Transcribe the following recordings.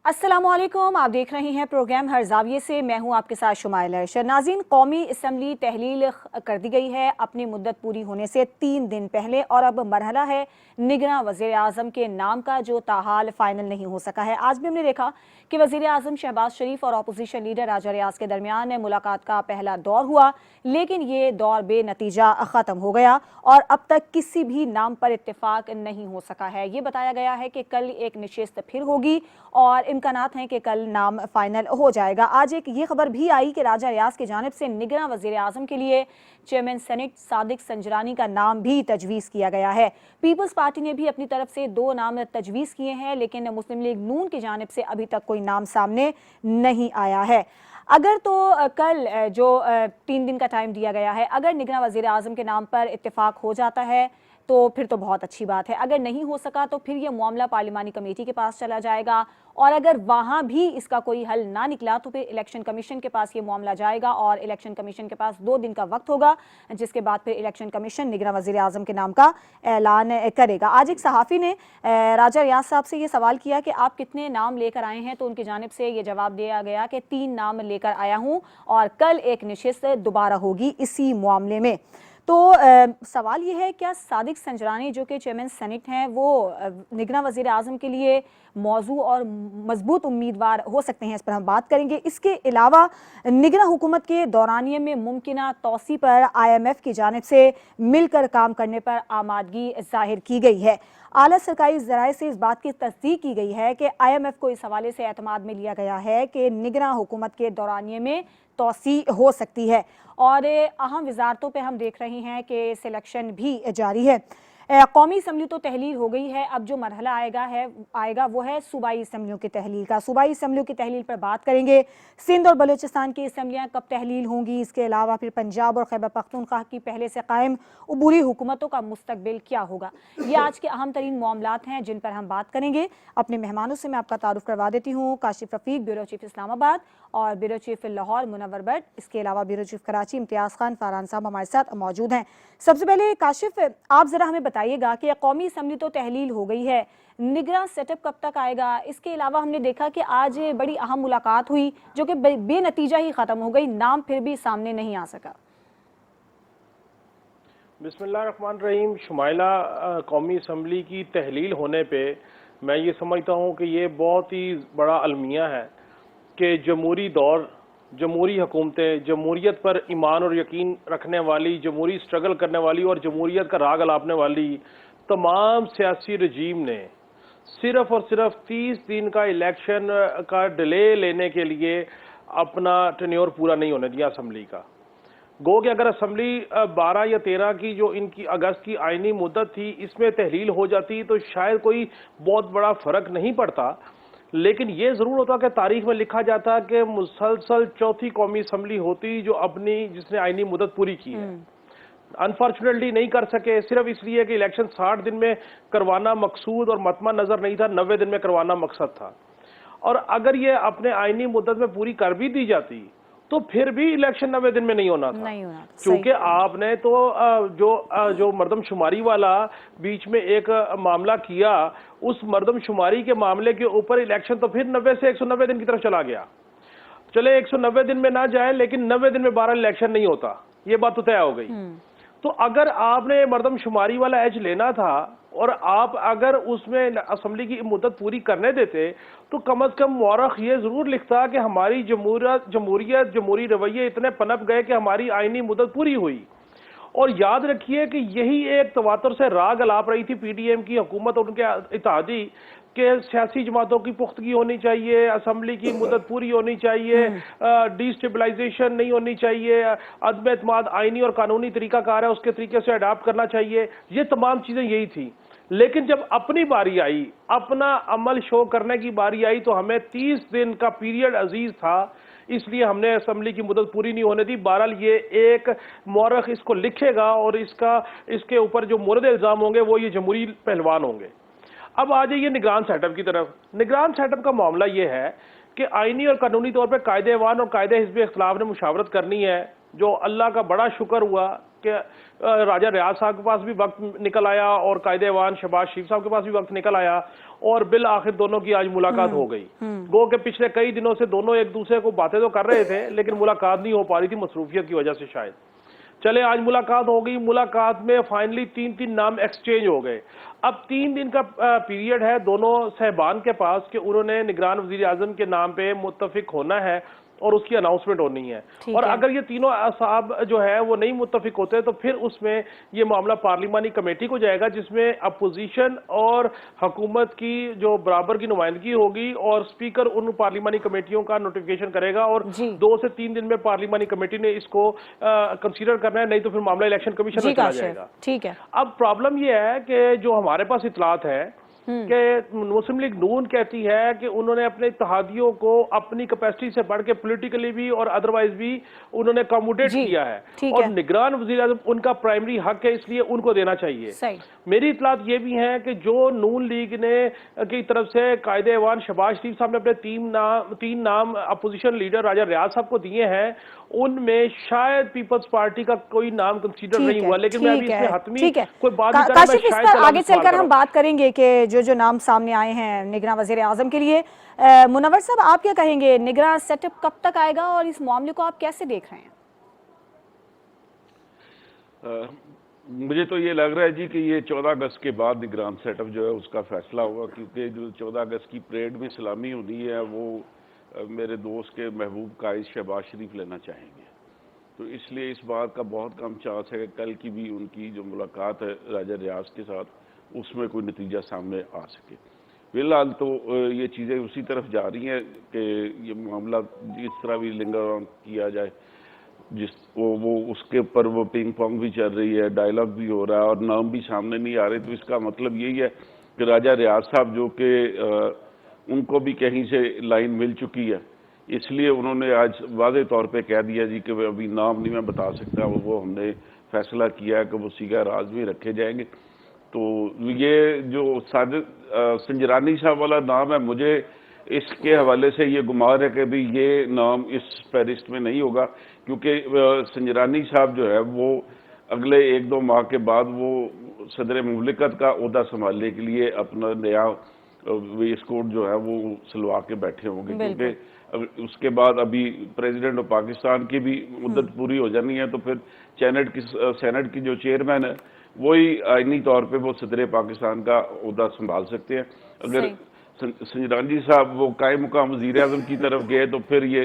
अस्सलामुअलैकुम, आप देख रहे हैं प्रोग्राम हर जाविये से। मैं हूं आपके साथ शुमाइल है। नाज़रीन, कौमी असम्बली तहलील कर दी गई है अपनी मुद्दत पूरी होने से 3 दिन पहले, और अब मरहला है निगरां वज़ीर आज़म के नाम का, जो ताहाल फाइनल नहीं हो सका है। आज भी हमने देखा कि वज़ीर आज़म शहबाज शरीफ और अपोजिशन लीडर राजा रियाज के दरमियान मुलाकात का पहला दौर हुआ, लेकिन ये दौर बेनतीजा ख़त्म हो गया और अब तक किसी भी नाम पर इत्तेफाक नहीं हो सका है। ये बताया गया है कि कल एक नशिस्त फिर होगी और इम्कानात हैं कि कल नाम फाइनल हो जाएगा। आज एक ये खबर भी आई कि राजा रियाज की जानिब से निगरां वज़ीर आज़म के लिए चेयरमैन सेनेट सादिक संजरानी का नाम भी तजवीज़ किया गया है। पीपल्स पार्टी ने भी अपनी तरफ से 2 नाम तजवीज़ किए हैं, लेकिन मुस्लिम लीग नून की जानिब से अभी तक कोई नाम सामने नहीं आया है। अगर तो कल जो 3 दिन का टाइम दिया गया है, अगर निगरां वज़ीर आज़म के नाम पर इत्तेफाक हो जाता है तो फिर तो बहुत अच्छी बात है। अगर नहीं हो सका तो फिर यह मामला पार्लिमानी कमेटी के पास चला जाएगा, और अगर वहां भी इसका कोई हल ना निकला तो फिर इलेक्शन कमीशन के पास ये मामला जाएगा, और इलेक्शन कमीशन के पास 2 दिन का वक्त होगा, जिसके बाद फिर इलेक्शन कमीशन निगरां वज़ीर आज़म के नाम का ऐलान करेगा। आज एक सहाफ़ी ने राजा रियाज साहब से ये सवाल किया कि आप कितने नाम लेकर आए हैं, तो उनकी जानिब से ये जवाब दिया गया कि 3 नाम लेकर आया हूँ और कल एक नशिस्त दोबारा होगी इसी मामले में। तो सवाल ये है, क्या सादिक संजरानी जो कि चेयरमैन सेनेट हैं वो निगरां वज़ीर आज़म के लिए मौजू और मजबूत उम्मीदवार हो सकते हैं? इस पर हम बात करेंगे। इसके अलावा निगरां हुकूमत के दौरानिए में मुमकिना तौसी पर IMF की जानिब से मिलकर काम करने पर आमादगी जाहिर की गई है। आला सरकारी ज़राए से इस बात की तस्दीक की गई है कि IMF को इस हवाले से एतमाद में लिया गया है कि निगरां हुकूमत के दौरानिए में तौसी हो सकती है, और अहम वजारतों पे हम देख रहे हैं कि सिलेक्शन भी जारी है। कौमी असम्बली तो तहलील हो गई है, अब जो मरहला आएगा वो है सूबाई असम्बलियों की तहलील का। सूबाई असम्बलियों की तहलील पर बात करेंगे। सिंध और बलूचिस्तान की असम्बलियाँ कब तहलील होंगी, इसके अलावा फिर पंजाब और खैबर पख्तूनख्वा की पहले से कायम अबूरी हुकूमतों का मुस्तकबिल क्या होगा, ये आज के अहम तरीन मामलात हैं जिन पर हम बात करेंगे। अपने मेहमानों से मैं आपका तारुफ करवा देती हूँ। काशिफ रफीक, ब्यूरो चीफ इस्लामाबाद, और ब्यूरो चीफ लाहौर मुनव्वर भट्ट, इसके अलावा ब्यूरो चीफ कराची इम्तियाज़ खान फरहान साहब हमारे साथ मौजूद हैं। सबसे पहले काशिफ, आप ज़रा हमें बताइएगा कि कौमी असम्बली तो तहलील हो गई है, निगरां सेटअप कब तक आएगा? इसके अलावा हमने देखा कि आज बड़ी अहम मुलाकात हुई जो कि बेनतीजा ही ख़त्म हो गई, नाम फिर भी सामने नहीं आ सका। बिस्मिल्लाहिर्रहमानिर्रहीम। शुमाइला, कौमी असम्बली की तहलील होने पे मैं ये समझता हूँ कि ये बहुत ही बड़ा अलमिया है कि जमहूरी दौर, जमहूरी हुकूमतें, जमहूरियत पर ईमान और यकीन रखने वाली, जमहूरी स्ट्रगल करने वाली और जमहूरियत का राग अलापने वाली तमाम सियासी रजीम ने सिर्फ और सिर्फ 30 दिन का इलेक्शन का डिले लेने के लिए अपना टेन्योर पूरा नहीं होने दिया असम्बली का। गो कि अगर असम्बली 12 या 13 की जो इनकी अगस्त की आईनी मुद्दत थी, इसमें तहलील हो जाती तो शायद कोई बहुत बड़ा फर्क नहीं पड़ता, लेकिन यह जरूर होता कि तारीख में लिखा जाता कि मुसलसल चौथी कौमी असम्बली होती जो अपनी जिसने आईनी मुद्दत पूरी की है। अनफॉर्चुनेटली नहीं कर सके, सिर्फ इसलिए कि इलेक्शन 60 दिन में करवाना मकसूद और मतमा नजर नहीं था, 90 दिन में करवाना मकसद था। और अगर ये अपने आईनी मुद्दत में पूरी कर भी दी जाती तो फिर भी इलेक्शन 90 दिन में नहीं होना था, क्योंकि आपने तो जो मर्दमशुमारी वाला बीच में एक मामला किया, उस मर्दमशुमारी के मामले के ऊपर इलेक्शन तो फिर 90 से 190 दिन की तरफ चला गया। चले 190 दिन में ना जाए, लेकिन 90 दिन में 12 इलेक्शन नहीं होता, ये बात तो तय हो गई। तो अगर आपने मर्दमशुमारी वाला एज लेना था और आप अगर उसमें असम्बली की मुद्दत पूरी करने देते तो कम अज कम मौरख ये जरूर लिखता कि हमारी जमहूरियत जमहूरी रवैये इतने पनप गए कि हमारी आईनी मुद्दत पूरी हुई। और याद रखिए कि यही एक तवातर से राग अलाप रही थी PDM की हुकूमत और उनके इत्तेहादी कि सियासी जमातों की पुख्तगी होनी चाहिए, असम्बली की मुद्दत पूरी होनी चाहिए, डिस्टेबलाइजेशन नहीं होनी चाहिए, अदम एतमाद आईनी और कानूनी तरीकाकार है उसके तरीके से अडाप्ट करना चाहिए, ये तमाम चीजें यही थी। लेकिन जब अपनी बारी आई, अपना अमल शो करने की बारी आई, तो हमें 30 दिन का पीरियड अजीज था, इसलिए हमने असम्बली की मुद्दत पूरी नहीं होने दी। बहरहाल ये एक मौरख इसको लिखेगा और इसके ऊपर जो मुरद इल्जाम होंगे वो ये जमहूरी पहलवान होंगे। अब आ जाइए निगरान सेटअप की तरफ। निगरान सेटअप का मामला ये है कि आईनी और कानूनी तौर पर कायदे ऐवान और कायदे हिज़्ब इख्तिलाफ ने मुशावरत करनी है, जो अल्लाह का बड़ा शुक्र हुआ कि राजा रियाज साहब के पास भी वक्त निकल आया और कायदे ऐवान शहबाज शरीफ साहब के पास भी वक्त निकल आया, और बिल आखिर दोनों की आज मुलाकात हो गई। वो कि पिछले कई दिनों से दोनों एक दूसरे को बातें तो कर रहे थे लेकिन मुलाकात नहीं हो पा रही थी मसरूफियत की वजह से शायद। चले आज मुलाकात हो गई, मुलाकात में फाइनली 3-3 नाम एक्सचेंज हो गए। अब 3 दिन का पीरियड है दोनों सहबान के पास कि उन्होंने निगरान वजीर आजम के नाम पे मुत्तफिक होना है और उसकी अनाउंसमेंट होनी है। और अगर ये तीनों साहब जो है वो नहीं मुत्तफिक होते तो फिर उसमें ये मामला पार्लिमानी कमेटी को जाएगा जिसमें अपोजिशन और हुकूमत की जो बराबर की नुमाइंदगी होगी और स्पीकर उन पार्लिमानी कमेटियों का नोटिफिकेशन करेगा और 2 से 3 दिन में पार्लिमानी कमेटी ने इसको कंसीडर करना है, नहीं तो फिर मामला इलेक्शन कमीशन में चला जाएगा। ठीक है। अब प्रॉब्लम ये है कि जो हमारे पास इतलात है कि मुस्लिम लीग नून कहती है कि उन्होंने अपने इत्तेहादियों को अपनी कैपेसिटी से बढ़ के पॉलिटिकली भी और अदरवाइज भी उन्होंने अकोमोडेट किया है और निगरान वजीर आज़म उनका प्राइमरी हक है, इसलिए उनको देना चाहिए। मेरी इतलात ये भी हैं कि जो नून लीग ने की तरफ से कायदे ऐवान शहबाज शरीफ साहब ने अपने 3 नाम अपोजिशन लीडर राजा रियाज साहब को दिए हैं, उनमें शायद पीपल्स पार्टी का कोई नाम कंसीडर नहीं हुआ, लेकिन मैं अभी इसमें हतमी कोई बात नहीं कर रहा। काशिफ, इस पर आगे चलकर हम बात करेंगे कि जो नाम सामने आए हैं निगरान वजीर आजम के लिए। मुनव्वर साहब, आप क्या कहेंगे, निगरान सेटअप कब तक आएगा और इस मामले को आप कैसे देख रहे हैं? मुझे तो ये लग रहा है जी कि ये 14 अगस्त के बाद निगरान सेटअप जो है उसका फैसला होगा, क्योंकि जो 14 अगस्त की परेड में सलामी होनी है वो मेरे दोस्त के महबूब कायद शहबाज शरीफ लेना चाहेंगे। तो इसलिए इस बात का बहुत कम चांस है कि कल की भी उनकी जो मुलाकात है राजा रियाज के साथ उसमें कोई नतीजा सामने आ सके। फिलहाल तो ये चीज़ें उसी तरफ जा रही हैं कि ये मामला जिस तरह भी लिंगर ऑन किया जाए, जिस वो उसके ऊपर वो पिंग पोंग भी चल रही है, डायलॉग भी हो रहा है और नाम भी सामने नहीं आ रहे। तो इसका मतलब यही है कि राजा रियाज साहब जो कि उनको भी कहीं से लाइन मिल चुकी है, इसलिए उन्होंने आज वाज़े तौर पे कह दिया जी कि अभी नाम नहीं मैं बता सकता, वो हमने फैसला किया है कि वो सीगा राज में रखे जाएंगे। तो ये जो साजिद संजरानी साहब वाला नाम है, मुझे इसके हवाले से ये गुमान है कि भी ये नाम इस फहरिस्त में नहीं होगा, क्योंकि संजरानी साहब जो है वो अगले 1-2 माह के बाद वो सदर मुमलिकत का ओहदा संभालने के लिए अपना नया वेस कोड जो है वो सिलवा के बैठे होंगे, क्योंकि उसके बाद अभी प्रेसिडेंट ऑफ पाकिस्तान की भी मुद्दत पूरी हो जानी है। तो फिर सेनेट की जो चेयरमैन है वही आईनी तौर पे वो सदर पाकिस्तान का ओहदा संभाल सकते हैं। अगर संजरानी साहब वो कायम मुकाम वज़ीर आज़म की तरफ गए तो फिर ये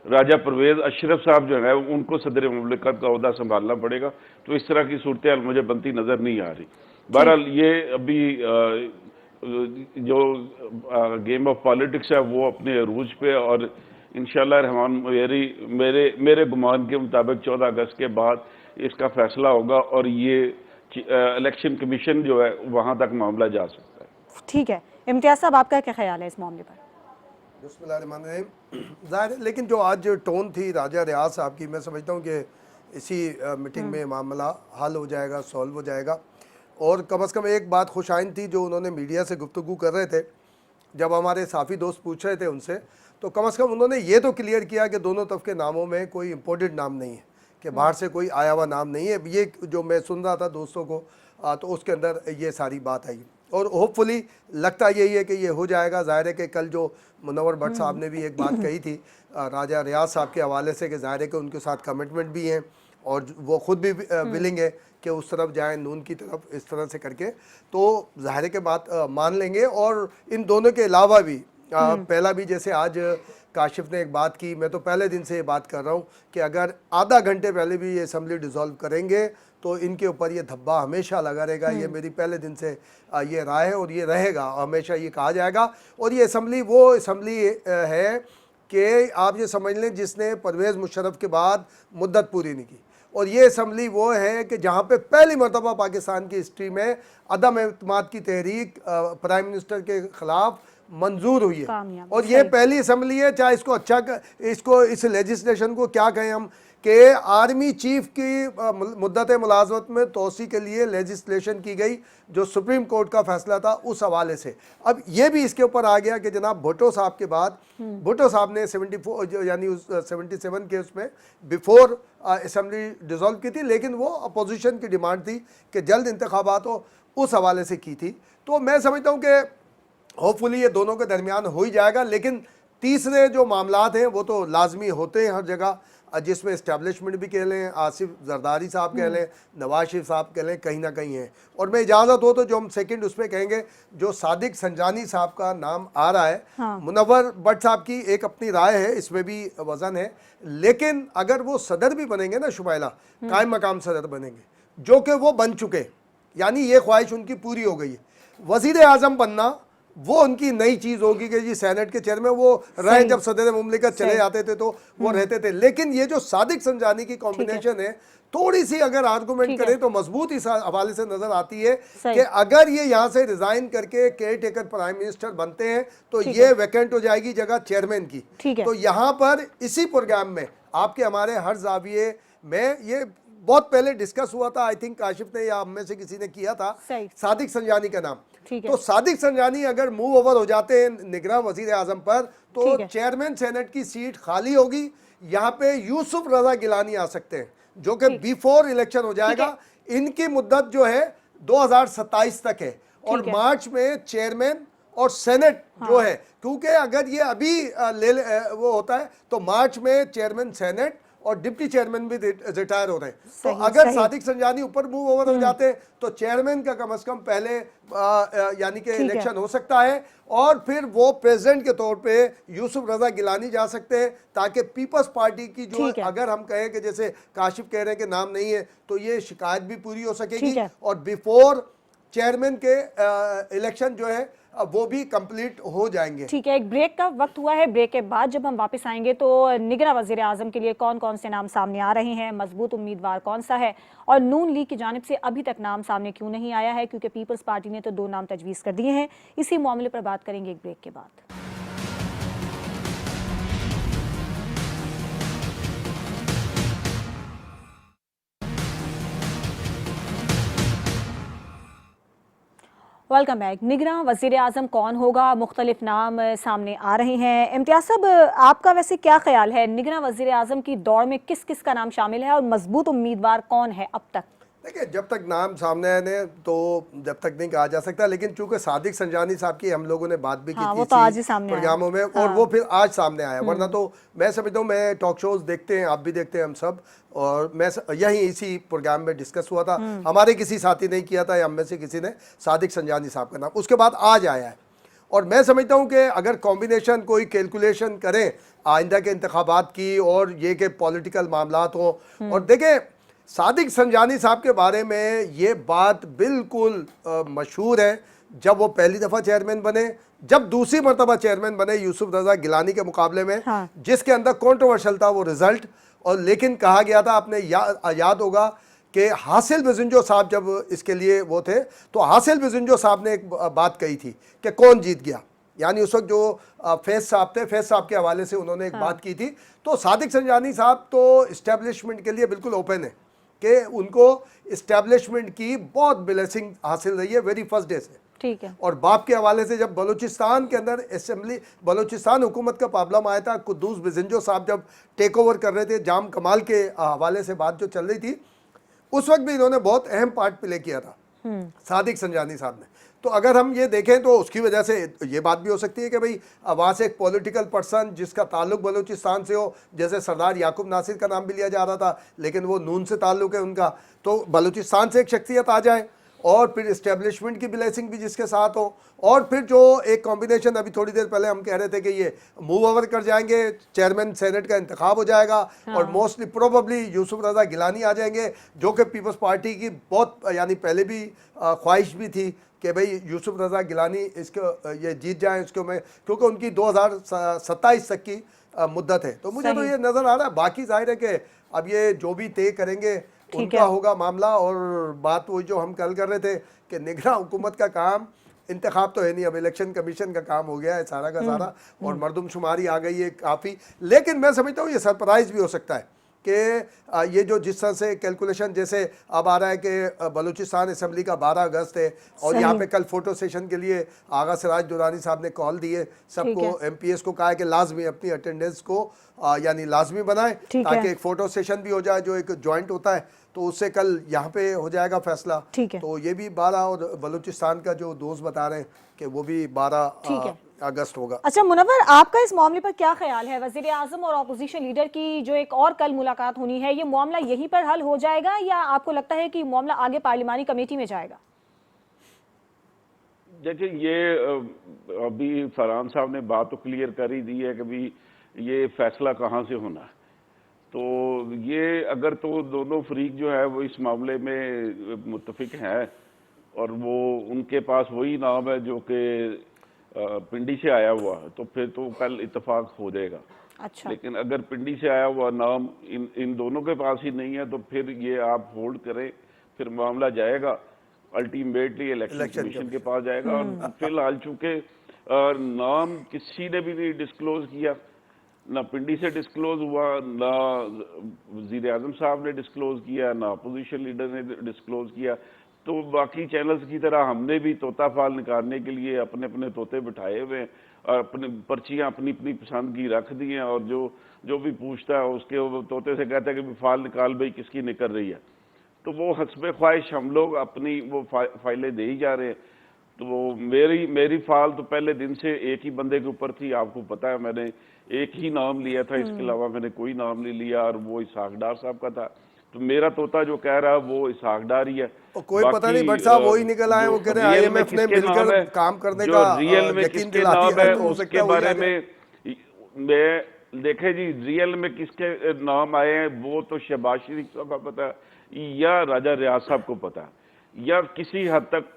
राजा परवेज अशरफ साहब जो है उनको सदर मुमलिकत का ओहदा संभालना पड़ेगा। तो इस तरह की सूरत हाल मुझे बनती नज़र नहीं आ रही। बहरहाल ये अभी जो गेम ऑफ पॉलिटिक्स है वो अपने अरूज पे, और इंशाल्लाह रहमान मेरे गुमान के मुताबिक 14 अगस्त के बाद इसका फैसला होगा और ये इलेक्शन कमीशन जो है वहाँ तक मामला जा सकता है। ठीक है, इम्तियाज साहब आपका क्या ख्याल है इस मामले पर? बिस्मिल्लाहिर्रहमानिर्रहीम। ज़ाहिर लेकिन जो आज टोन थी राजा रियाज साहब की, मैं समझता हूँ कि इसी मीटिंग में मामला हल हो जाएगा, सॉल्व हो जाएगा। और कम से कम एक बात खुशाइन थी जो उन्होंने मीडिया से गुफ्तगू कर रहे थे, जब हमारे साफ़ी दोस्त पूछ रहे थे उनसे, तो कम से कम उन्होंने ये तो क्लियर किया कि दोनों तरफ के नामों में कोई इम्पोर्टेड नाम नहीं है, कि बाहर से कोई आया हुआ नाम नहीं है। ये जो मैं सुन रहा था दोस्तों को, तो उसके अंदर ये सारी बात आई और होपफुली लगता यही है कि ये हो जाएगा। ज़ाहिर है कि कल जो मुनव्वर भट्ट साहब ने भी एक बात कही थी राजा रियाज साहब के हवाले से, कि ज़ाहिर है कि उनके साथ कमिटमेंट भी हैं और वो ख़ुद भी विलिंग है कि उस तरफ जाएं, नून की तरफ, इस तरह से करके, तो ज़ाहिर है कि बात मान लेंगे। और इन दोनों के अलावा भी पहला भी जैसे आज काशिफ ने एक बात की, मैं तो पहले दिन से ये बात कर रहा हूँ कि अगर आधा घंटे पहले भी ये असम्बली डिसॉल्व करेंगे तो इनके ऊपर ये धब्बा हमेशा लगा रहेगा। ये मेरी पहले दिन से ये राय है और ये रहेगा, हमेशा ये कहा जाएगा। और ये असम्बली वो असम्बली है कि आप ये समझ लें जिसने परवेज़ मुशर्रफ के बाद मुद्दत पूरी नहीं की, और ये असम्बली वो है कि जहाँ पे पहली मरतबा पाकिस्तान की हिस्ट्री में अदम एतमाद की तहरीक प्राइम मिनिस्टर के ख़िलाफ़ मंजूर हुई है। और ये पहली असम्बली है, चाहे इसको इस लेजिस्लेशन को क्या कहें हम, कि आर्मी चीफ की मुद्दत मुलाजमत में तोसी के लिए लेजिस्लेशन की गई, जो सुप्रीम कोर्ट का फैसला था उस हवाले से। अब ये भी इसके ऊपर आ गया कि जनाब भुट्टो साहब के बाद, भुट्टो साहब ने 74 यानी 77 के उसमें बिफोर असम्बली डिसॉल्व की थी, लेकिन वो अपोजिशन की डिमांड थी कि जल्द इंतखाबात हो, उस हवाले से की थी। तो मैं समझता हूँ कि होपफुली ये दोनों के दरमियान हो ही जाएगा। लेकिन तीसरे जो मामलात हैं वो तो लाजमी होते हैं हर जगह, जिसमें इस्टेब्लिशमेंट भी कह लें, आसिफ जरदारी साहब कह लें, नवाज शरीफ साहब कह लें, कहीं ना कहीं है। और मैं इजाज़त हो तो जो हम सेकंड उसमें कहेंगे, जो सादिक संजानी साहब का नाम आ रहा है, हाँ। मुनव्वर भट्ट साहब की एक अपनी राय है, इसमें भी वजन है। लेकिन अगर वो सदर भी बनेंगे ना शुमाइला, कायम मकाम सदर बनेंगे, जो कि वो बन चुके, यानी ये ख्वाहिश उनकी पूरी हो गई है। वज़ीर आज़म बनना वो उनकी नई चीज़ होगी कि जी सेनेट के चेयर में वो रहे, जब सदर मुमलिकत चले जाते थे तो वो रहते थे। लेकिन ये जो सादिक संजानी की कॉम्बिनेशन है, थोड़ी सी अगर आर्गूमेंट करें तो मजबूत इस हवाले से नजर आती है कि अगर ये यहाँ से रिजाइन करके केयर टेकर प्राइम मिनिस्टर बनते हैं तो ये वैकेंट हो जाएगी जगह चेयरमैन की। तो यहाँ पर इसी प्रोग्राम में आपके हमारे हर जाविये में ये बहुत पहले डिस्कस हुआ था, आई थिंक काशिफ ने या हम में से किसी ने किया था, सादिक संजानी का नाम। तो सादिक संजानी अगर मूव ओवर हो जाते हैं निगरां वजीर आजम पर, तो चेयरमैन सेनेट की सीट खाली होगी। यहाँ पे यूसुफ रजा गिलानी आ सकते हैं, जो कि बिफोर इलेक्शन हो जाएगा। इनकी मुद्दत जो है 2027 तक है, और मार्च में चेयरमैन और सेनेट जो है, क्योंकि अगर ये अभी वो होता है तो मार्च में चेयरमैन सेनेट और डिप्टी चेयरमैन भी रिटायर हो रहे हैं। तो अगर सादिक संजानी ऊपर मूव ओवर हो जाते हैं तो चेयरमैन का कम से कम पहले यानी कि इलेक्शन हो सकता है, और फिर वो प्रेसिडेंट के तौर पे यूसुफ रजा गिलानी जा सकते हैं, ताकि पीपल्स पार्टी की जो अगर हम कहें कि जैसे काशिफ कह रहे हैं कि नाम नहीं है, तो ये शिकायत भी पूरी हो सकेगी, और बिफोर चेयरमैन के इलेक्शन जो है वो भी कंप्लीट हो जाएंगे। ठीक है, एक ब्रेक का वक्त हुआ है। ब्रेक के बाद जब हम वापस आएंगे तो निगरां वजीर आजम के लिए कौन कौन से नाम सामने आ रहे हैं, मजबूत उम्मीदवार कौन सा है, और नून लीग की जानिब से अभी तक नाम सामने क्यों नहीं आया है, क्योंकि पीपल्स पार्टी ने तो 2 नाम तजवीज़ कर दिए हैं। इसी मामले पर बात करेंगे एक ब्रेक के बाद। Welcome back. निगरां वज़ीर आज़म कौन होगा, मुख्तलिफ नाम सामने आ रहे हैं। इम्तियाज़ साहब, आपका वैसे क्या ख्याल है, निगरां वज़ीर आज़म की दौड़ में किस किस का नाम शामिल है और मजबूत उम्मीदवार कौन है अब तक? देखिए, जब तक नाम सामने आए तो जब तक नहीं कहा जा सकता, लेकिन चूंकि सादिक संजानी साहब की हम लोगों ने बात भी की थी तो आज ही सामने प्रोग्रामों में, और वो फिर आज सामने आया। वरना तो मैं समझता हूँ, मैं टॉक शोज देखते हैं, आप भी देखते हैं, हम सब, और मैं यही इसी प्रोग्राम में डिस्कस हुआ था, हमारे किसी साथी ने किया था या हम में से किसी ने, सादिक संजानी साहब का नाम उसके बाद आज आया है। और मैं समझता हूँ कि अगर कॉम्बिनेशन कोई कैलकुलेशन करें आइंदा के इंतखाबात की, और ये कि पॉलिटिकल मामलात हों, और देखें सादिक संजानी साहब के बारे में ये बात बिल्कुल मशहूर है, जब वो पहली दफ़ा चेयरमैन बने, जब दूसरी मरतबा चेयरमैन बने यूसुफ रजा गिलानी के मुकाबले में, जिसके अंदर कॉन्ट्रोवर्शियल था वो रिजल्ट। और लेकिन कहा गया था, आपने याद होगा कि हासिल बिजुंजो साहब जब इसके लिए वो थे, तो हासिल बिजुंजो साहब ने एक बात कही थी कि कौन जीत गया, यानी उस वक्त जो फैज साहब थे, फैज साहब के हवाले से उन्होंने एक बात की थी। तो सादिक संजानी साहब तो इस्टेब्लिशमेंट के लिए बिल्कुल ओपन है कि उनको इस्टेब्लिशमेंट की बहुत ब्लेसिंग हासिल रही है वेरी फर्स्ट डे से। ठीक है। और बाप के हवाले से जब बलूचिस्तान के अंदर असेंबली, बलूचिस्तान हुकूमत का प्रॉब्लम आया था, कुद्दूस बिजंजो साहब जब टेक ओवर कर रहे थे, जाम कमाल के हवाले से बात जो चल रही थी, उस वक्त भी इन्होंने बहुत अहम पार्ट प्ले किया था सादिक संजानी साहब ने। तो अगर हम ये देखें तो उसकी वजह से ये बात भी हो सकती है कि भाई वहाँ से एक पॉलिटिकल पर्सन जिसका ताल्लुक बलूचिस्तान से हो, जैसे सरदार याकूब नासिर का नाम भी लिया जा रहा था, लेकिन वो नून से ताल्लुक है उनका, तो बलूचिस्तान से एक शख्सियत आ जाए, और फिर इस्टेब्लिशमेंट की ब्लेसिंग भी जिसके साथ हो, और फिर जो एक कॉम्बिनेशन अभी थोड़ी देर पहले हम कह रहे थे कि ये मूव ओवर कर जाएंगे, चेयरमैन सेनेट का इंतखाब हो जाएगा, और मोस्टली प्रोबेबली यूसुफ रजा गिलानी आ जाएंगे, जो कि पीपल्स पार्टी की बहुत यानी पहले भी ख्वाहिश भी थी कि भाई यूसुफ रजा गिलानी इसको ये जीत जाए, उसको मैं, क्योंकि उनकी 2027 तक की मुद्दत है। तो मुझे तो ये नज़र आ रहा है, बाकी जाहिर है कि अब ये जो भी तय करेंगे उनका होगा मामला। और बात वही जो हम कल कर रहे थे कि निगरां हुकूमत का काम, इंतखाब तो है नहीं, अब इलेक्शन कमीशन का काम हो गया है सारा का सारा, और मरदमशुमारी आ गई है काफ़ी। लेकिन मैं समझता हूँ ये सरप्राइज़ भी हो सकता है कि ये जो जिस तरह से कैलकुलेशन जैसे अब आ रहा है कि बलूचिस्तान असम्बली का 12 अगस्त है और यहाँ पे कल फोटो सेशन के लिए आगा सिराज दुरानी साहब ने कॉल दिए सबको, MPS को कहा है कि लाजमी अपनी अटेंडेंस को यानी लाजमी बनाएं ताकि एक फोटो सेशन भी हो जाए जो एक जॉइंट होता है, तो उससे कल यहाँ पे हो जाएगा फैसला। तो ये भी 12 और बलूचिस्तान का जो दोस्त बता रहे हैं कि वो भी 12 अगस्त होगा। अच्छा मुनव्वर, आपका इस मामले पर क्या ख्याल है? वजीर आजम और अपोजिशन लीडर की जो एक और कल मुलाकात होनी है, ये मामला यहीं पर हल हो जाएगा या आपको लगता है कि मामला आगे पार्लिमानी कमेटी में जाएगा? देखिए, ये अभी फरहान साहब ने बात तो क्लियर कर ही दी है कि भी ये फैसला कहाँ से होना है। तो ये अगर तो दोनों फरीक जो है वो इस मामले में मुत्तफिक हैं और वो उनके पास वही नाम है जो कि पिंडी से आया हुआ है, तो फिर तो कल इत्तेफाक हो जाएगा। अच्छा। लेकिन अगर पिंडी से आया हुआ नाम इन दोनों के पास ही नहीं है तो फिर ये आप होल्ड करें, फिर मामला जाएगा अल्टीमेटली इलेक्शन कमीशन के पास जाएगा। और फिलहाल चूंकि नाम किसी ने भी नहीं डिस्क्लोज किया, ना पिंडी से डिस्क्लोज हुआ, ना वजीर आजम साहब ने डिस्क्लोज किया, ना अपोजिशन लीडर ने डिस्क्लोज किया, तो बाकी चैनल्स की तरह हमने भी तोता फाल निकालने के लिए अपने अपने तोते बिठाए हुए हैं और अपने पर्चियां अपनी अपनी पसंद की रख दी हैं, और जो भी पूछता है उसके वो तोते से कहता है कि फाल निकाल भाई किसकी निकल रही है। तो वो हस्बे ख्वाहिश हम लोग अपनी वो फाइलें दे ही जा रहे हैं। तो वो मेरी फाल तो पहले दिन से एक ही बंदे के ऊपर थी, आपको पता है मैंने एक ही नाम लिया था, इसके अलावा मैंने कोई नाम नहीं लिया, और वो इसहाक डार साहब का था। तो मेरा तोता जो कह रहा है वो इसहाक डार ही है। कोई पता नहीं भट्ट साहब वही निकल आए, वो कह रहे हैं IMF ने मिलकर काम करने का रियल में यकीन किसके नाम है तो उसके बारे में मैं देखे जी, रियल में किसके नाम आए हैं वो तो शहबाज शरीफ साहब को पता है या राजा रियाज साहब को पता है या किसी हद तक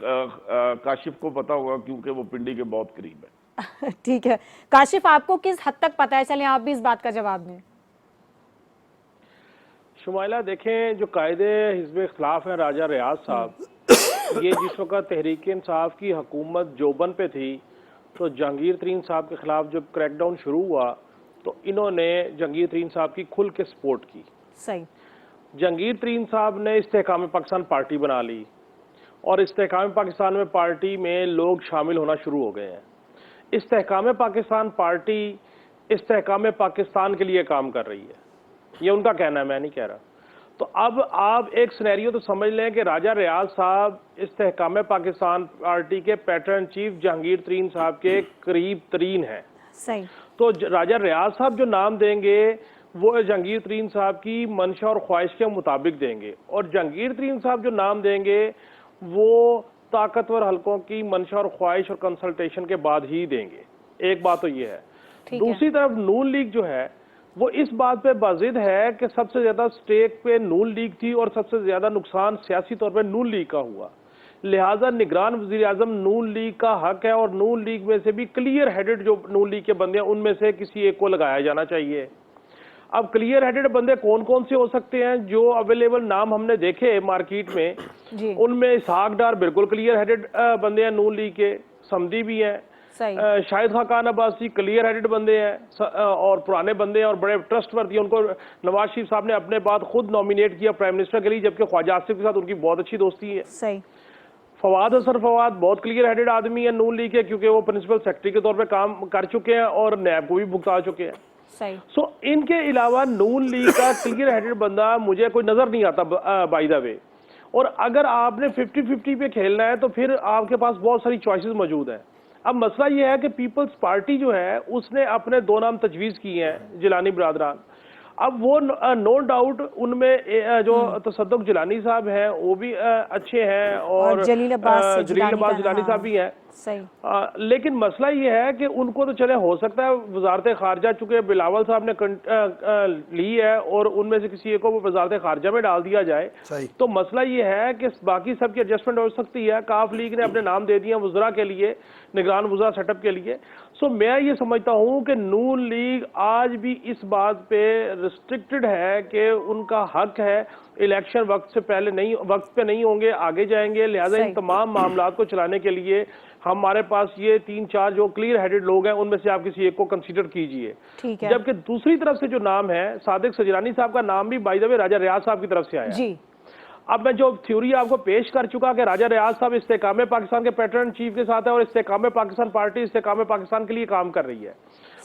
काशिफ को पता होगा क्योंकि वो पिंडी के बहुत करीब है। ठीक है काशिफ, आपको किस हद तक पता है? चलें आप भी इस बात का जवाब दें। शुमाइला, देखें जो कायदे हिज़्ब इख्तिलाफ हैं राजा रियाज साहब, ये जिस वक्त तहरीक इंसाफ की हुकूमत जोबन पे थी तो जहांगीर तरीन साहब के खिलाफ जब क्रैकडाउन शुरू हुआ तो इन्होंने जहांगीर तरीन साहब की खुल के सपोर्ट की। सही। जहांगीर तरीन साहब ने इस्तेहकाम पाकिस्तान पार्टी बना ली और इस्तेहकाम पाकिस्तान में पार्टी में लोग शामिल होना शुरू हो गए हैं। इस्तेहकाम पाकिस्तान पार्टी इस्तेहकाम पाकिस्तान के लिए काम कर रही है, ये उनका कहना है, मैं नहीं कह रहा। तो अब आप एक सिनेरियो तो समझ लें कि राजा रियाज साहब इस्तेहकाम पाकिस्तान पार्टी के पैटर्न चीफ जहांगीर तरीन साहब के करीब तरीन है। सही। तो राजा रियाज साहब जो नाम देंगे वो जहांगीर तरीन साहब की मंशा और ख्वाहिश के मुताबिक देंगे, और जहांगीर तरीन साहब जो नाम देंगे वो ताकतवर हलकों की मंशा और ख्वाहिश और कंसल्टेशन के बाद ही देंगे। एक बात तो ये है। दूसरी तरफ नून लीग जो है वो इस बात पे बाजिद है कि सबसे ज्यादा स्टेक पे नून लीग थी और सबसे ज्यादा नुकसान सियासी तौर पे नून लीग का हुआ, लिहाजा निगरान वजीर आजम नून लीग का हक है और नून लीग में से भी क्लियर हेडेड जो नून लीग के बंदे हैं उनमें से किसी एक को लगाया जाना चाहिए। अब क्लियर हेडेड बंदे कौन कौन से हो सकते हैं? जो अवेलेबल नाम हमने देखे मार्केट में उनमें इसहाक डार बिल्कुल क्लियर हेडेड बंदे हैं नून लीग के, समदी भी हैं, शाहिद खान अब्बासी क्लियर हेडेड बंदे हैं और पुराने बंदे हैं और बड़े ट्रस्टवर्दी। उनको नवाज शरीफ साहब ने अपने बाद खुद नॉमिनेट किया प्राइम मिनिस्टर के लिए, जबकि ख्वाजा आसिफ के साथ उनकी बहुत अच्छी दोस्ती है। सही। फवाद हसन फवाद बहुत क्लियर हेडेड आदमी है नून लीग के, क्योंकि वो प्रिंसिपल सेक्रेटरी के तौर पे काम कर चुके हैं और नैब को भी भुगता चुके हैं। सही। सो इनके अलावा नून लीग का क्लियर हेडेड बंदा मुझे कोई नजर नहीं आता बाय द वे। और अगर आपने 50-50 पे खेलना है तो फिर आपके पास बहुत सारी चॉइसेस मौजूद हैं। अब मसला यह है कि पीपल्स पार्टी जो है उसने अपने दो नाम तजवीज़ किए हैं, जिलानी बरादरान। अब वो नो डाउट उनमें जो तसद्दुक जिलानी साहब हैं वो भी अच्छे हैं और जलील अब्बास जिलानी साहब भी हैं। सही। लेकिन मसला ये है कि उनको तो चले हो सकता है वजारत खारजा चुके बिलावल साहब ने ली है और उनमें से किसी एक को वजारत खारजा में डाल दिया जाए। तो मसला ये है कि बाकी सबकी एडजस्टमेंट हो सकती है। काफ लीग ने अपने नाम दे दिए वज़रा के लिए, निगरान वज़रा सेटअप के लिए। सो मैं ये समझता हूँ कि नून लीग आज भी इस बात पे रिस्ट्रिक्टेड है कि उनका हक है इलेक्शन वक्त पे नहीं होंगे, आगे जाएंगे। लिहाजा इन तमाम मामलात को चलाने के लिए हमारे पास ये 3-4 जो क्लियर हेडेड लोग हैं उनमें से आप किसी एक को कंसीडर कीजिए। ठीक है। जबकि दूसरी तरफ से जो नाम है सादिक सजरानी साहब का नाम भी बाय द वे राजा रियाज साहब की तरफ से आया है। जी। अब मैं जो थ्योरी आपको पेश कर चुका कि राजा रियाज साहब इस्तेकाम पाकिस्तान के पैटर्न चीफ के साथ है और इस्तेकाम पाकिस्तान पार्टी इस्तेकाम पाकिस्तान के लिए काम कर रही है।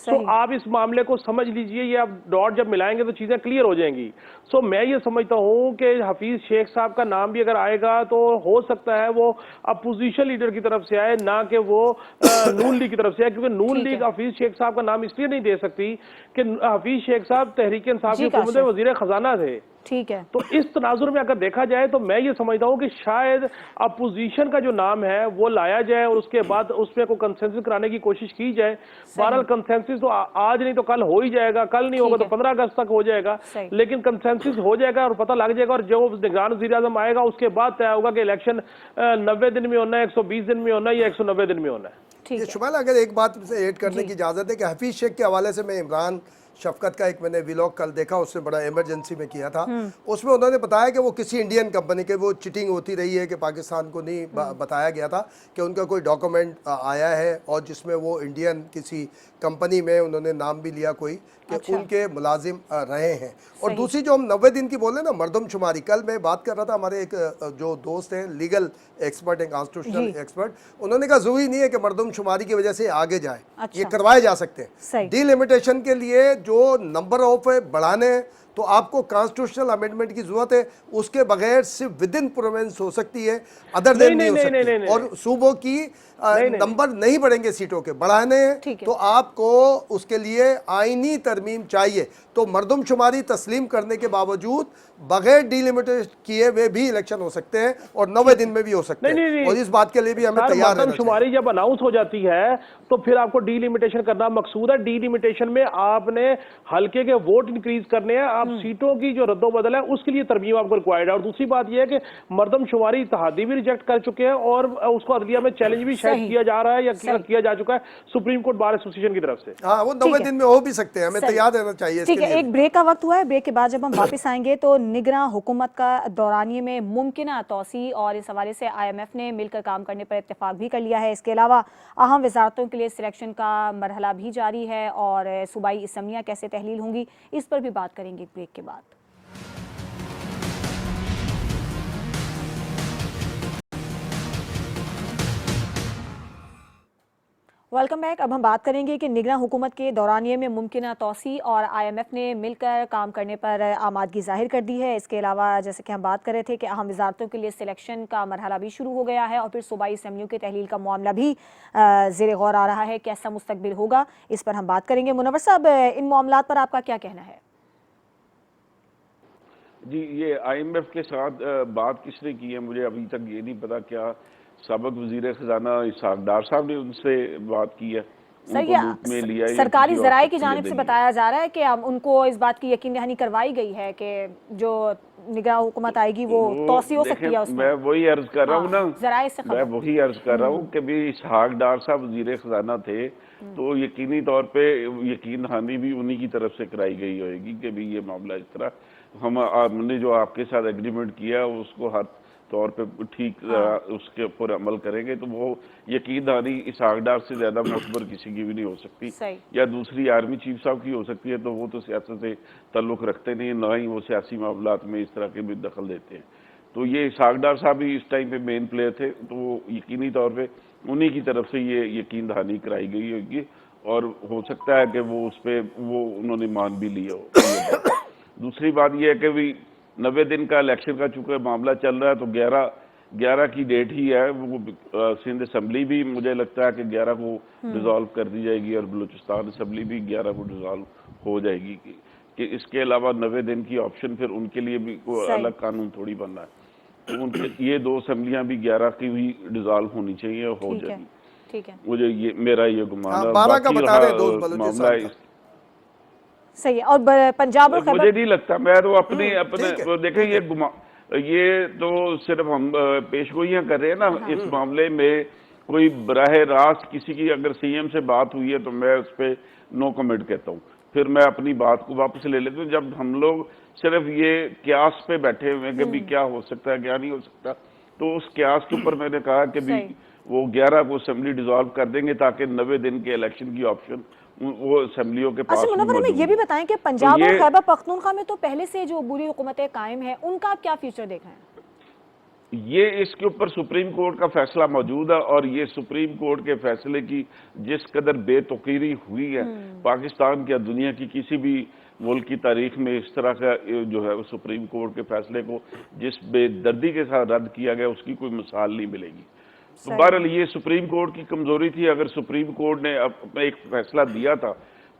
तो आप इस मामले को समझ लीजिए, ये आप डॉट जब मिलाएंगे तो चीजें क्लियर हो जाएंगी। सो मैं ये समझता हूं कि हफीज शेख साहब का नाम भी अगर आएगा तो हो सकता है वो अपोजिशन लीडर की तरफ से आए, ना कि वो नून लीग की तरफ से आए, क्योंकि नून लीग हफीज शेख साहब का नाम इसलिए नहीं दे सकती कि हफीज शेख साहब तहरीक इंसाफ के हुकूमत में वजीर खजाना थे। ठीक है। तो इस तनाजुर में अगर देखा जाए तो मैं ये समझता हूं कि शायद अपोजिशन का जो नाम है वो लाया जाए और उसके बाद उसमें को कंसेंसस कराने की कोशिश की जाए। बहरहाल कंसेंसस तो आज नहीं तो कल हो ही जाएगा, कल नहीं होगा तो 15 अगस्त तक हो जाएगा, लेकिन कंसेंसस हो जाएगा और पता लग जाएगा। और जो निगरान वज़ीर आज़म आएगा उसके बाद तय होगा कि इलेक्शन 90 दिन में होना है, 120 दिन में होना है या 190 दिन में होना है। शुमाइला, अगर एक बात से ऐड करने की इजाज़त है कि हफीज शेख के हवाले से मैं इमरान शफकत का एक मैंने व्लॉग कल देखा, उसने बड़ा इमरजेंसी में किया था। उसमें उन्होंने बताया कि वो किसी इंडियन कंपनी के वो चिटिंग होती रही है कि पाकिस्तान को नहीं बताया गया था कि उनका कोई डॉक्यूमेंट आया है और जिसमें वो इंडियन किसी कंपनी में उन्होंने नाम भी लिया कोई कि उनके मुलाजिम रहे हैं। और दूसरी जो हम 90 दिन की बोले ना मरदमशुमारी, कल मैं बात कर रहा था, हमारे एक जो दोस्त हैं लीगल एक्सपर्ट हैं, कॉन्स्टिट्यूशनल एक्सपर्ट, उन्होंने कहा जरूरी नहीं है कि मरदमशुमारी की वजह से आगे जाए, ये करवाए जा सकते हैं। डिलिमिटेशन के लिए जो नंबर ऑफ बढ़ाने तो आपको कॉन्स्टिट्यूशनल अमेंडमेंट की जरूरत है, उसके बगैर सिर्फ विद इन प्रोविंस हो सकती है, अदर देन नहीं हो सकती। और सूबों की नंबर नहीं बढ़ेंगे सीटों के, बढ़ाने हैं तो आपको उसके लिए आईनी तरमीम चाहिए। तो मरदमशुमारी तस्लीम करने के बावजूद बगैर डिलिमिटेड किए हुए भी इलेक्शन हो सकते हैं और 90 दिन में भी हो सकते हैं। और इस बात के लिए भी हमें तैयार रहना चाहिए। मरदमशुमारी जब अनाउंस हो जाती है तो फिर आपको डिलिमिटेशन करना मकसूद है। डिलिमिटेशन में आपने हल्के के वोट इंक्रीज करने हैं, आप सीटों की जो रद्दोबदल है उसके लिए तरमीम आपको रिक्वायर्ड है। और दूसरी बात यह है कि मरदमशुमारी इत्तेहादी भी रिजेक्ट कर चुके हैं और उसको अदलिया में चैलेंज भी शायद किया जा रहा है या किया जा चुका है सुप्रीम कोर्ट बार एसोसिएशन की तरफ से। हाँ, वो 90 दिन में हो भी सकते हैं, हमें तैयार रहना चाहिए। ठीक है, एक ब्रेक का वक्त हुआ है, ब्रेक के बाद जब हम वापस आएंगे तो निगरां हुकूमत का दौरानिये में मुमकिना तौसी और इस हवाले से IMF ने मिलकर काम करने पर इत्तेफाक भी कर लिया है। इसके अलावा अहम वजारतों के लिए सिलेक्शन का मरहला भी जारी है और सूबाई असम्बलियाँ कैसे तहलील होंगी, इस पर भी बात करेंगे ब्रेक के बाद। Welcome back. अब हम बात करेंगे कि निगरां हुकूमत के दौरानिये में मुमकिना तौसी और IMF ने मिलकर काम करने पर आमादगी जाहिर कर दी है। इसके अलावा जैसे कि हम बात कर रहे थे कि अहम वजारतों के लिए सिलेक्शन का मरहला भी शुरू हो गया है और फिर सूबाई असम्बलियों की तहलील का मामला भी ज़ेर गौर आ रहा है। कैसा मुस्तकबिल होगा, इस पर हम बात करेंगे। मुनव्वर साहब, इन मामलात पर आपका क्या कहना है? जी, ये IMF के साथ बात किसने की है मुझे अभी तक ये नहीं पता। क्या साबिक वजीर खजाना इसहाक डार साहब ने उनसे बात की है? सर, सरकारी जराये की जानिब से बताया जा रहा है कि उनको इस बात की यकीन दहानी करवाई गई है कि जो निगरां हुकूमत आएगी वो तौसी हो सकती है उसमें। मैं वही अर्ज कर रहा हूँ ना, जराये से मैं वही अर्ज कर रहा हूँ कि भी इसहाक डार साहब वजीर खजाना थे तो यकीनी तौर पे यकीन दहानी भी उन्हीं की तरफ से कराई गई होगी कि भी ये मामला इस तरह हमने जो आपके साथ एग्रीमेंट किया उसको हर तौर पे ठीक उसके ऊपर अमल करेंगे। तो वो यकीन दहानी इसहाक डार से ज्यादा मोतबर किसी की भी नहीं हो सकती, या दूसरी आर्मी चीफ साहब की हो सकती है, तो वो तो सियासत से ताल्लुक रखते नहीं, ना ही वो सियासी मामलात में इस तरह के भी दखल देते हैं। तो ये इसहाक डार साहब ही इस टाइम पे मेन प्लेयर थे, तो वो यकीनी तौर पर उन्हीं की तरफ से ये यकीन दहानी कराई गई होगी और हो सकता है कि वो उस पर वो उन्होंने मान भी लिया हो। दूसरी बात यह है कि भी 90 दिन का इलेक्शन का चूंकि मामला चल रहा है तो 11 की डेट ही है। वो सिंध असम्बली भी मुझे लगता है कि 11 को डिसॉल्व कर दी जाएगी और बलूचिस्तान असम्बली भी 11 को डिसॉल्व हो जाएगी कि इसके अलावा 90 दिन की ऑप्शन फिर उनके लिए भी कोई अलग कानून थोड़ी बनना है। तो उनके ये दो असम्बलियाँ भी 11 की भी डिसॉल्व होनी चाहिए और हो जाएगी। ठीक है, मुझे ये मेरा ये गुमान है। 12 का बता रहे मामला सही है। और पंजाब और मुझे नहीं लगता, मैं तो अपने देखें ये तो सिर्फ हम पेशगोइयां कर रहे हैं ना। इस मामले में कोई बराह रास्त किसी की अगर CM से बात हुई है तो मैं उस पर नो कमेंट कहता हूँ, फिर मैं अपनी बात को वापस ले लेता हूँ। जब हम लोग सिर्फ ये क्यास पे बैठे हुए हैं कि भी क्या हो सकता है क्या नहीं हो सकता, तो उस क्यास के ऊपर मैंने कहा कि भी वो 11 को असेंबली डिसॉल्व कर देंगे ताकि 90 दिन के इलेक्शन की ऑप्शन वो असेंबलियों के पास अच्छा मुनव्वर, हमें ये भी बताएं कि पंजाब ये- और खैबर पख्तूनख्वा में तो पहले से जो बुरी हुकूमतें कायम हैं, उनका क्या फ्यूचर देख रहे हैं? ये इसके ऊपर सुप्रीम कोर्ट का फैसला मौजूद है और ये सुप्रीम कोर्ट के फैसले की जिस कदर बेतुकीरी हुई है पाकिस्तान की या दुनिया की किसी भी मुल्क की तारीख में इस तरह का जो है वो सुप्रीम कोर्ट के फैसले को जिस बेदर्दी के साथ रद्द किया गया उसकी कोई मिसाल नहीं मिलेगी। तो बहरहाल ये सुप्रीम कोर्ट की कमजोरी थी। अगर सुप्रीम कोर्ट ने अपना एक फैसला दिया था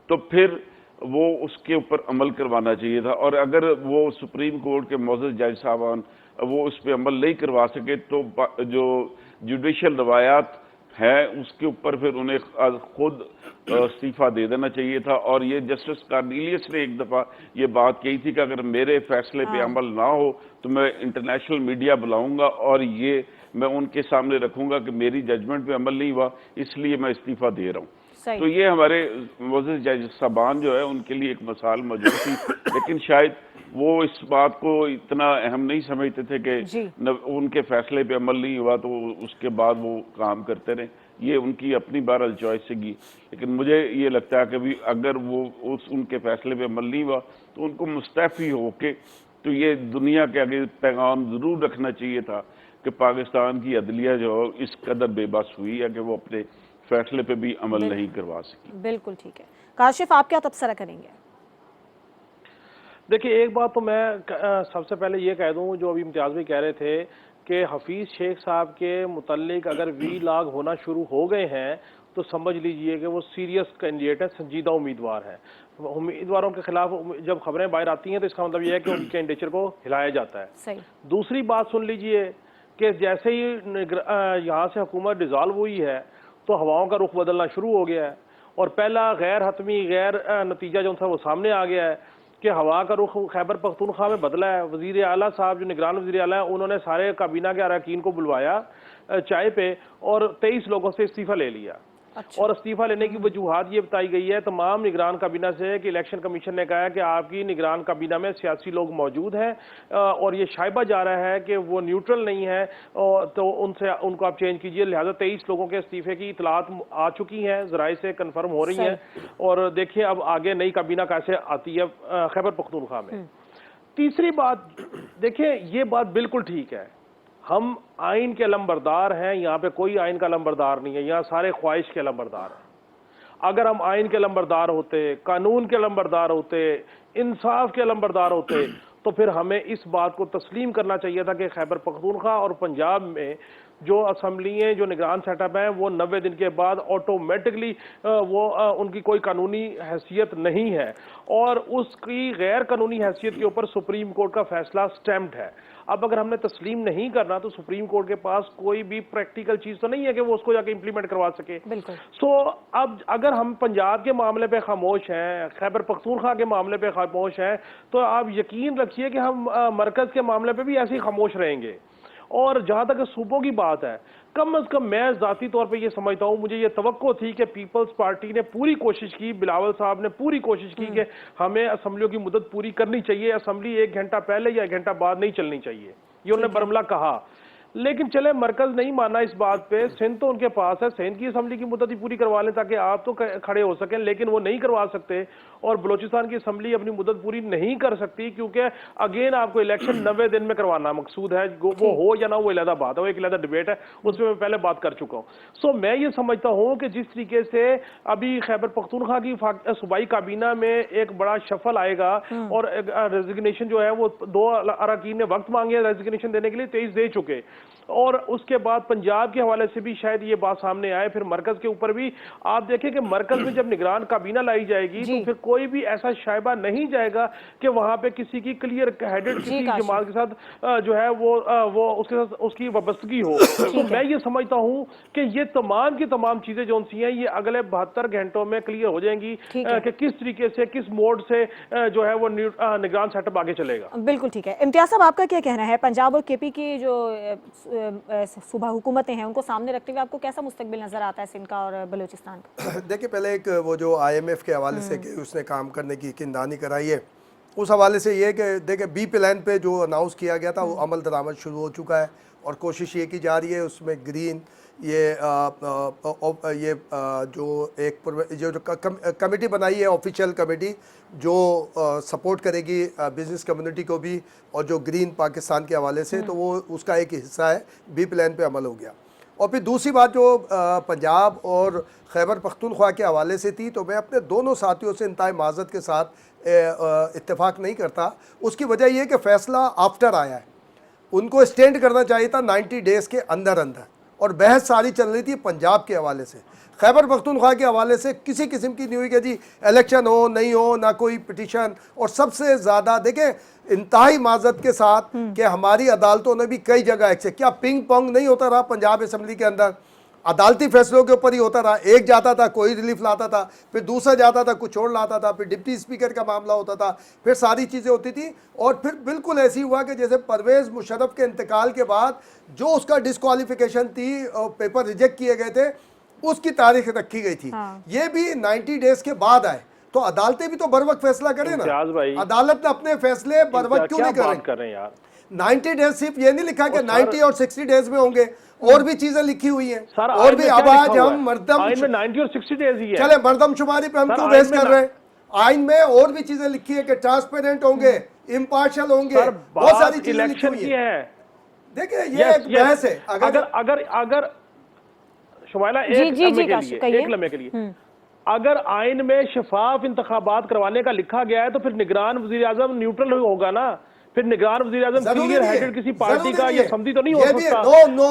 तो फिर वो उसके ऊपर अमल करवाना चाहिए था, और अगर वो सुप्रीम कोर्ट के मोअज़्ज़ज़ जज साहबान वो उस पर अमल नहीं करवा सके तो जो जुडिशल रवायात है उसके ऊपर फिर उन्हें खुद इस्तीफा दे देना चाहिए था। और ये जस्टिस कार्नेलियस ने एक दफ़ा ये बात कही थी कि अगर मेरे फैसले पे अमल ना हो तो मैं इंटरनेशनल मीडिया बुलाऊंगा और ये मैं उनके सामने रखूंगा कि मेरी जजमेंट पे अमल नहीं हुआ, इसलिए मैं इस्तीफा दे रहा हूँ। तो ये हमारे मोअज़्ज़ज़ जज साहबान जो है उनके लिए एक मिसाल मौजूद थी, लेकिन शायद वो इस बात को इतना अहम नहीं समझते थे कि उनके फैसले पे अमल नहीं हुआ तो उसके बाद वो काम करते रहे। ये उनकी अपनी बहरहाल चॉइस थी, लेकिन मुझे ये लगता है कि भी अगर वो उनके फैसले पे अमल नहीं हुआ तो उनको मुस्तैफ़ी होके तो ये दुनिया के आगे पैगाम ज़रूर रखना चाहिए था कि पाकिस्तान की अदलिया जो इस कदर बेबस हुई है कि वो अपने फैसले पे भी अमल नहीं करवा सकी। बिल्कुल ठीक है। काशिफ, आप क्या तबसरा करेंगे? देखिए, एक बात तो मैं सबसे पहले ये कह दूं, जो अभी इम्तियाज़ भी कह रहे थे कि हफीज़ शेख साहब के मुतल्लिक अगर वी लॉग होना शुरू हो गए हैं तो समझ लीजिए कि वो सीरियस कैंडिडेट है, संजीदा उम्मीदवार है। उम्मीदवारों के खिलाफ जब खबरें बाहर आती हैं तो इसका मतलब यह है कि उनकी कैंडिडेचर को हिलाया जाता है। सही। दूसरी बात सुन लीजिए कि जैसे ही यहाँ से हुकूमत डिज़ॉल्व हुई है तो हवाओं का रुख बदलना शुरू हो गया है, और पहला गैर हतमी गैर नतीजा जो था वो सामने आ गया है कि हवा का रुख खैबर पख्तूनख्वा में बदला है। वज़ीर आला साहब जो निगरान वज़ीर आला है उन्होंने सारे काबीना के अरकान को बुलवाया चाय पे और 23 लोगों से इस्तीफ़ा ले लिया। अच्छा। और इस्तीफा लेने की वजूहात ये बताई गई है तमाम निगरान काबीना से कि इलेक्शन कमीशन ने कहा है कि आपकी निगरान काबीना में सियासी लोग मौजूद हैं और ये शाइबा जा रहा है कि वो न्यूट्रल नहीं है, तो उनको आप चेंज कीजिए। लिहाजा 23 लोगों के इस्तीफे की इतलात आ चुकी हैं, ज़राए से कन्फर्म हो रही हैं, और देखिए अब आगे नई काबीना कैसे आती है खैबर पख्तूनख्वा में। तीसरी बात, देखिए ये बात बिल्कुल ठीक है, हम आइन के लंबरदार हैं, यहाँ पे कोई आइन का लंबरदार नहीं है, यहाँ सारे ख्वाहिश के लंबरदार हैं। अगर हम आइन के लंबरदार होते, कानून के लंबरदार होते, इंसाफ के लंबरदार होते तो फिर हमें इस बात को तस्लीम करना चाहिए था कि खैबर पख्तूनख्वा और पंजाब में जो असम्बलियाँ जो निगरान सेटअप हैं वो 90 दिन के बाद ऑटोमेटिकली वो उनकी कोई कानूनी हैसियत नहीं है, और उसकी गैर कानूनी हैसियत के ऊपर सुप्रीम कोर्ट का फैसला स्टैम्प्ड है। अब अगर हमने तस्लीम नहीं करना तो सुप्रीम कोर्ट के पास कोई भी प्रैक्टिकल चीज तो नहीं है कि वो उसको जाके इंप्लीमेंट करवा सके। सो अब अगर हम पंजाब के मामले पे खामोश हैं, खैबर पख्तूनख्वा के मामले पे खामोश हैं, तो आप यकीन रखिए कि हम मरकज के मामले पे भी ऐसे ही खामोश रहेंगे। और जहां तक सूबों की बात है, कम अज कम मैं ज़ाती तौर पे ये समझता हूँ, मुझे ये तवक्को थी कि पीपल्स पार्टी ने पूरी कोशिश की, बिलावल साहब ने पूरी कोशिश की कि हमें असम्बलियों की मुद्दत पूरी करनी चाहिए, असम्बली 1 घंटा पहले या 1 घंटा बाद नहीं चलनी चाहिए, ये उन्होंने बरमला कहा। लेकिन चले मरकज नहीं माना इस बात पे, सिंध तो उनके पास है, सिंध की असम्बली की मुद्दत ही पूरी करवा लें ताकि आप तो खड़े हो सकें, लेकिन वो नहीं करवा सकते। और बलोचिस्तान की असम्बली अपनी मुद्दत पूरी नहीं कर सकती क्योंकि अगेन आपको इलेक्शन 90 दिन में करवाना मकसूद है, वो हो या ना वो अलग बात है, वो एक अलग डिबेट है, उस पर मैं पहले बात कर चुका हूँ। सो मैं ये समझता हूँ कि जिस तरीके से अभी खैबर पख्तूनख्वा की सूबाई काबीना में एक बड़ा शफल आएगा और रेजिग्नेशन जो है वो 2 अरकान ने वक्त मांगे रेजिग्नेशन देने के लिए, 23 दे चुके, और उसके बाद पंजाब के हवाले से भी शायद ये बात सामने आए, फिर मरकज के ऊपर भी आप देखें कि मरकज में जब निगरान काबीना लाई जाएगी तो फिर कोई भी ऐसा शायबा नहीं जाएगा कि वहां पे किसी की क्लियर हेडेड किसी जमात के साथ जो है वो उसके साथ उसकी वाबस्तगी हो। तो मैं ये समझता हूं कि ये तमाम की तमाम चीजें जो सी हैं ये अगले 72 घंटों में क्लियर हो जाएंगी कि किस तरीके से किस मोड से जो है वो निगरान सेटअप आगे चलेगा। बिल्कुल ठीक है। इम्तियाज साहब, आपका क्या कहना है, पंजाब और केपी की जो सूबा हुकूमतें हैं उनको सामने रखते हुए आपको कैसा मुस्तकबिल नजर आता है सिंध का और बलूचिस्तान का? देखिए, पहले एक वो जो IMF के हवाले से कि उसने काम करने की यकीनदहानी कराई है, उस हवाले से ये कि देखें बी प्लान पे जो अनाउंस किया गया था वो अमल दरामद शुरू हो चुका है और कोशिश ये की जा रही है उसमें ग्रीन जो कमेटी बनाई है ऑफिशियल कमेटी जो सपोर्ट करेगी बिज़नेस कम्युनिटी को भी और जो ग्रीन पाकिस्तान के हवाले से तो वो उसका एक हिस्सा है, बी प्लान पे अमल हो गया। और फिर दूसरी बात जो पंजाब और खैबर पख्तूनख्वा के हवाले से थी, तो मैं अपने दोनों साथियों से इंतहाई माज़रत के साथ इत्तेफाक नहीं करता। उसकी वजह यह कि फ़ैसला आफ्टर आया है, उनको स्टैंड करना चाहिए था 90 डेज़ के अंदर अंदर, और बहस सारी चल रही थी पंजाब के हवाले से। खैबर पख्तूनख्वा के हवाले से किसी किस्म की नहीं हुई कि जी इलेक्शन हो नहीं हो, ना कोई पिटीशन। और सबसे ज़्यादा देखें इंतहाई माज़रत के साथ कि हमारी अदालतों ने भी कई जगह एक्सेप्ट क्या पिंग पोंग नहीं होता रहा पंजाब असम्बली के अंदर, अदालती फैसलों के ऊपर ही होता रहा। एक जाता था कोई रिलीफ लाता था, फिर दूसरा जाता था कुछ और लाता था, फिर डिप्टी स्पीकर का मामला होता था, फिर सारी चीज़ें होती थी। और फिर बिल्कुल ऐसी हुआ कि जैसे परवेज़ मुशर्रफ के इंतकाल के बाद जो उसका डिस्क्वालिफिकेशन थी और पेपर रिजेक्ट किए गए थे उसकी तारीख रखी गई थी। हाँ। ये भी 90 डेज के बाद आए, तो अदालतें भी तो बर वक्त फैसला करें ना। अदालत ने अपने फैसले बर वक्त क्यों नहीं कर रहे यार? 90 डेज सिर्फ ये नहीं लिखा कि 90 और 60 डेज में होंगे, और भी चीजें लिखी हुई हैं। और भी अब आज हम मर्दम 90 और 60 डेज ही है। चले मर्दमशुमारी पे हम क्यों बहस कर रहे हैं? आइन में और भी चीजें लिखी है कि ट्रांसपेरेंट होंगे, इम्पार्शियल होंगे, बहुत सारी चीजें लिखी हुई है। देखिए ये एक बहस है। अगर शुमाइला एक लम्हे के लिए अगर आइन में शफाफ इंतखाबात करवाने का लिखा गया है तो फिर निगरान वजीर आजम न्यूट्रल होगा ना। फिर निगरान वज़ीर आज़म क्लियर हेडेड किसी पार्टी का ये समझी तो नहीं हो सकता।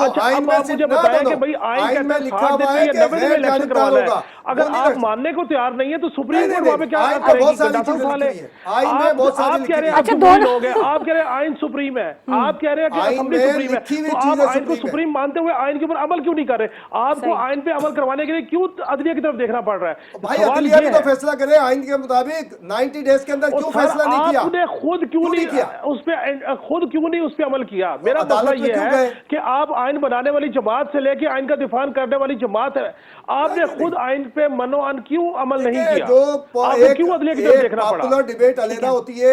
अच्छा अब आप मुझे बताएं कि भाई आइन कहता है 60 दिन में 90 दिन में इलेक्शन करवाना है। अगर आप मानने को तैयार नहीं है तो सुप्रीम कोर्ट वहां पे क्या करेगी? डाटा उठा ले। आप कह रहे हैं सुप्रीम लोग हैं, आप कह रहे हैं आइन सुप्रीम है, आप कह रहे हैं कि असेंबली सुप्रीम है, तो आप आइन को सुप्रीम मानते हुए आइन के ऊपर अमल क्यों नहीं कर रहे? आपको आइन पे अमल करवाने के लिए क्यों अदलिया की तरफ देखना पड़ रहा है? भाई अदलिया भी तो फैसला करे आइन के मुताबिक 90 डेज के अंदर, क्यों फैसला नहीं किया? आपने खुद क्यों नहीं किया उस पे, खुद क्यों नहीं उस पे अमल किया? मेरा मसला ये है कि आप आइन बनाने वाली जमात से लेके आइन का दिफा करने वाली जमात है, आपने खुद आइन पे मनोअन क्यों अमल नहीं किया? आपको क्यों अदलिया की तरफ देखना पड़ा? पॉपुलर डिबेट अलग होती है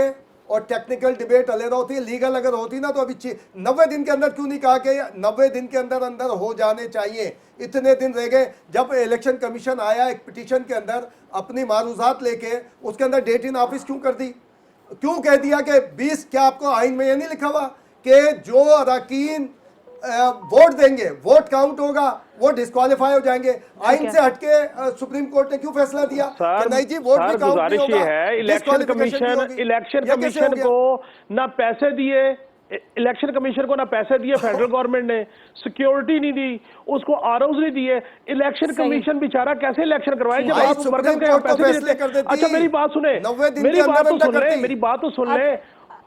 और टेक्निकल डिबेट अलग होती है। लीगल अगर होती ना तो अभी 90 दिन के अंदर क्यों नहीं कहा कि 90 दिन के अंदर अंदर हो जाने चाहिए? इतने दिन रह गए। जब इलेक्शन कमीशन आया एक पिटीशन के अंदर अपनी मारूजात लेके, उसके अंदर डेट इन ऑफिस क्यों कर दी? क्यों कह दिया कि 20? क्या आपको आइन में ये नहीं लिखा हुआ कि जो अरकान वोट देंगे वोट काउंट होगा, वो डिस्क्वालीफाई हो जाएंगे? आइन से हटके सुप्रीम कोर्ट ने क्यों फैसला दिया कि नहीं जी वोट भी काउंट नहीं होगा? इलेक्शन कमीशन को ना पैसे दिए, इलेक्शन कमीशन को ना पैसे दिए फेडरल गवर्नमेंट ने, सिक्योरिटी नहीं दी, उसको आरओज नहीं दिए। इलेक्शन कमीशन बेचारा कैसे इलेक्शन करवाए जब आप मरकम के पैसे देते? अच्छा मेरी बात सुने, मेरी बात तो सुन ले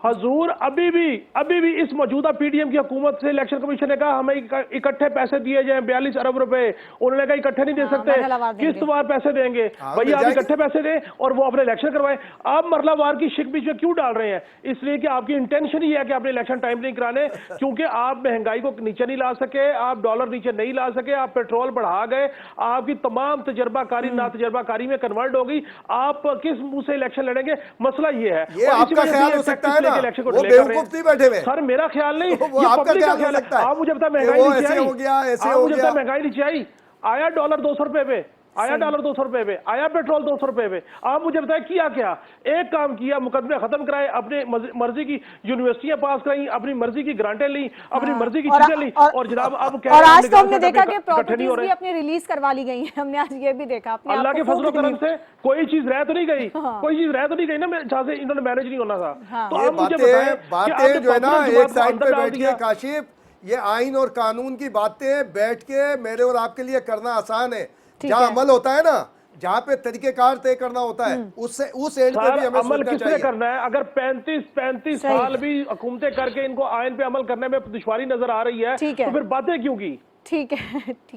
हजूर। अभी भी इस मौजूदा पीडीएम की हुकूमत से इलेक्शन कमीशन ने कहा हमें इकट्ठे पैसे दिए जाएं 42 अरब रुपए। उन्होंने कहा इकट्ठे नहीं दे सकते, किस्तवार पैसे देंगे। भैया आप इकट्ठे पैसे दें और वो अपने इलेक्शन करवाएं। आप मरलावार की शिक बीच में क्यों डाल रहे हैं? इसलिए कि आपकी इंटेंशन ही है कि आपने इलेक्शन टाइम नहीं कराने, क्योंकि आप महंगाई को नीचे नहीं ला सके, आप डॉलर नीचे नहीं ला सके, आप पेट्रोल बढ़ा गए, आपकी तमाम तजर्बाकारी ना तजर्बाकारी में कन्वर्ट हो गई। आप किस मुंह से इलेक्शन लड़ेंगे? मसला ये है। आपका ख्याल हो सकता है इलेक्शन को वो बेवकूफ नहीं बैठे हुए। सर मेरा ख्याल नहीं, वो आपका ख्याल है। आप मुझे बता महंगाई नीचे आई? आप मुझे बता महंगाई नीचे आई? आया डॉलर 200 रुपए पे, आया डॉलर 200 रुपए पे, आया पेट्रोल 200 रुपए पे। आप मुझे बताएं किया क्या? एक काम किया, मुकदमे खत्म कराए, अपने मर्जी की यूनिवर्सिटियां पास कराई, अपनी मर्जी की ग्रांटें ली, अपनी मर्जी की चीजें ली, और जनाब अब और आज तो हमने देखा कि प्रॉपर्टीज भी अपनी रिलीज करवा ली गई हैं। हमने आज ये भी देखा। अल्लाह के फजल करम से कोई चीज रह तो नहीं गई, कोई चीज रह तो नहीं गई ना जहां से इन्होंने मैनेज नहीं होना था। तो आप मुझे बताएं बातें जो है ना एक साइड पे बैठ के काशिफ, ये आइन और कानून की बातें बैठ के मेरे और आपके लिए करना आसान है। जहाँ अमल होता है ना, जहाँ पे तरीकेकार तय करना होता है, उससे उस एंड पे भी हमें अमल किसने करना है? अगर 35 साल भी हुकूमतें करके इनको आइन पे अमल करने में दुश्वारी नजर आ रही है तो फिर बातें क्यों की? ठीक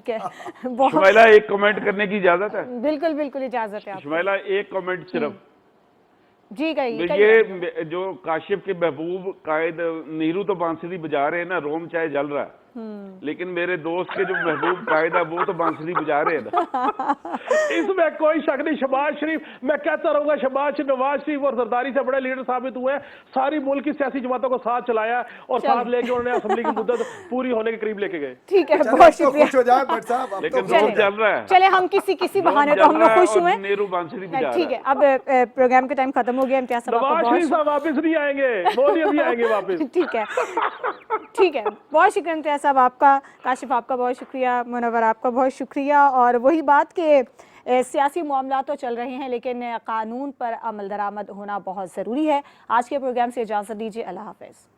है शुमाइला एक कमेंट करने की इजाजत है? बिल्कुल इजाजत है। शुमाइला एक कमेंट सिर्फ जी कहिए। ये जो काशिफ के महबूब कायद नीरू तो बांसुरी बजा रहे हैं ना, रोम चाहे जल रहा है। लेकिन मेरे दोस्त के जो महबूब कायदा वो तो बांसुरी बजा रहे हैं ना। इसमें कोई शक नहीं। शहबाज शरीफ, मैं कहता रहूंगा, शहबाज नवाज शरीफ और जरदारी से बड़े लीडर साबित हुए हैं। सारी मुल्क की सियासी जमातों को साथ चलाया और साथ लेके उन्होंने असेंबली की मुद्दत पूरी होने के करीब लेके गए। ठीक है, चलिए, बहुत अब तो शुक्रिया। खुश हो जाए भट्ट साहब, अब तो लेकिन खुश हो दौर जाए। चल रहा है। चले हम किसी बहाने तो हम लोग खुश हुए। नेहरू बांसुरी बजा ठीक रहा है, अब प्रोग्राम का टाइम खत्म हो गया। इम्तियाज साहब, आपका नवाज बहुत शरीफ साहब वापस नहीं आएंगे, मोदी अभी आएंगे वापस। ठीक है, ठीक है, बहुत शुक्रिया इम्तियाज साहब आपका, काशिफ आपका बहुत शुक्रिया, मुनव्वर आपका बहुत शुक्रिया। और वही बात कि सियासी मामला तो चल रहे हैं, लेकिन कानून पर अमल दरामद होना बहुत ज़रूरी है। आज के प्रोग्राम से इजाज़त दीजिए, अल्लाह हाफ़िज़।